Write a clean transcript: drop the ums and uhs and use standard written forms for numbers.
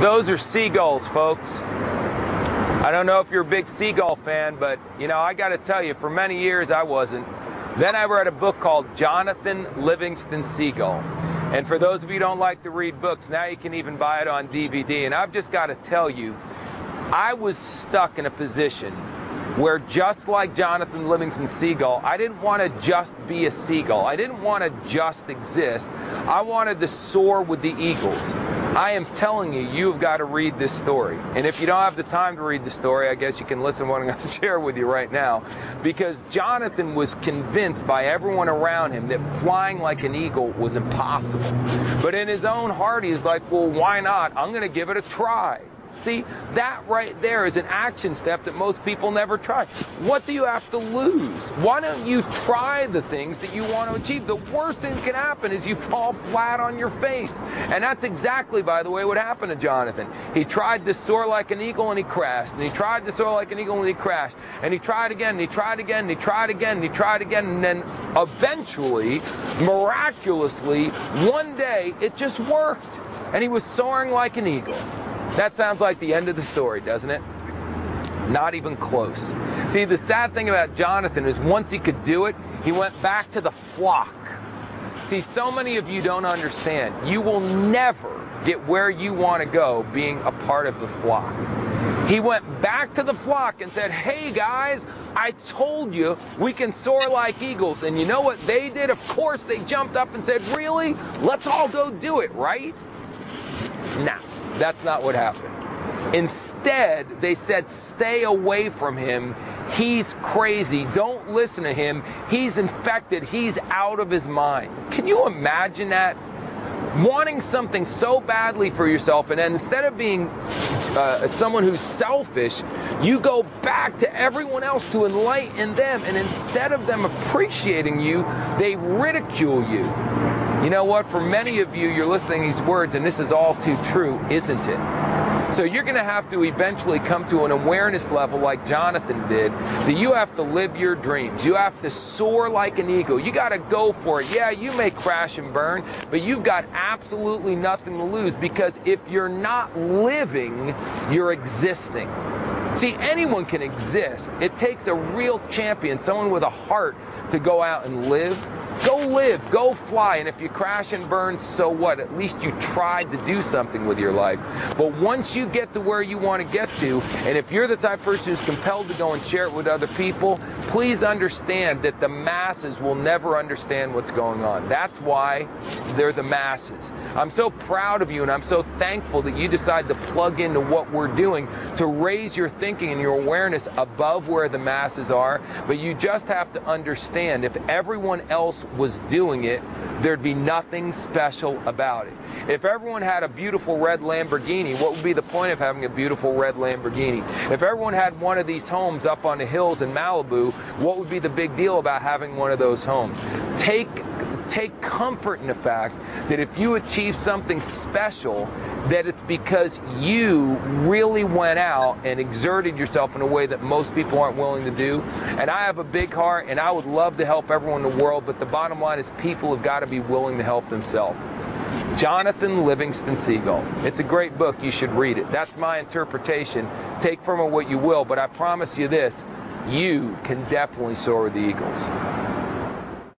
Those are seagulls, folks. I don't know if you're a big seagull fan, but you know, I got to tell you, for many years I wasn't. Then I read a book called Jonathan Livingston Seagull. And for those of you who don't like to read books, now you can even buy it on DVD. And I've just got to tell you, I was stuck in a position where, just like Jonathan Livingston Seagull, I didn't want to just be a seagull. I didn't want to just exist. I wanted to soar with the eagles. I am telling you, you've got to read this story. And if you don't have the time to read the story, I guess you can listen to what I'm going to share with you right now. Because Jonathan was convinced by everyone around him that flying like an eagle was impossible. But in his own heart, he's like, well, why not? I'm going to give it a try. See, that right there is an action step that most people never try. What do you have to lose? Why don't you try the things that you want to achieve? The worst thing that can happen is you fall flat on your face. And that's exactly, by the way, what happened to Jonathan. He tried to soar like an eagle and he crashed. And he tried to soar like an eagle and he crashed. And he tried again, and he tried again, and he tried again, and he tried again. And then eventually, miraculously, one day, it just worked. And he was soaring like an eagle. That sounds like the end of the story, doesn't it? Not even close. See, the sad thing about Jonathan is once he could do it, he went back to the flock. See, so many of you don't understand. You will never get where you want to go being a part of the flock. He went back to the flock and said, hey guys, I told you we can soar like eagles. And you know what they did? Of course, they jumped up and said, really? Let's all go do it, right? Nah. That's not what happened. Instead, they said, stay away from him. He's crazy. Don't listen to him. He's infected. He's out of his mind. Can you imagine that? Wanting something so badly for yourself, and then instead of being someone who's selfish, you go back to everyone else to enlighten them, and instead of them appreciating you, they ridicule you. You know what? For many of you, you're listening to these words, and this is all too true, isn't it? So you're going to have to eventually come to an awareness level like Jonathan did, that you have to live your dreams. You have to soar like an eagle. You got to go for it. Yeah, you may crash and burn, but you've got absolutely nothing to lose, because if you're not living, you're existing. See, anyone can exist. It takes a real champion, someone with a heart, to go out and live. Go live, go fly, and if you crash and burn, so what? At least you tried to do something with your life. But once you get to where you want to get to, and if you're the type of person who's compelled to go and share it with other people, please understand that the masses will never understand what's going on. That's why they're the masses. I'm so proud of you, and I'm so thankful that you decided to plug into what we're doing to raise your thinking and your awareness above where the masses are. But you just have to understand, if everyone else was doing it, there'd be nothing special about it. If everyone had a beautiful red Lamborghini, what would be the point of having a beautiful red Lamborghini? If everyone had one of these homes up on the hills in Malibu, what would be the big deal about having one of those homes? Take comfort in the fact that if you achieve something special, that it's because you really went out and exerted yourself in a way that most people aren't willing to do. And I have a big heart, and I would love to help everyone in the world, but the bottom line is people have got to be willing to help themselves. Jonathan Livingston Seagull. It's a great book. You should read it. That's my interpretation. Take from it what you will, but I promise you this, you can definitely soar with the eagles.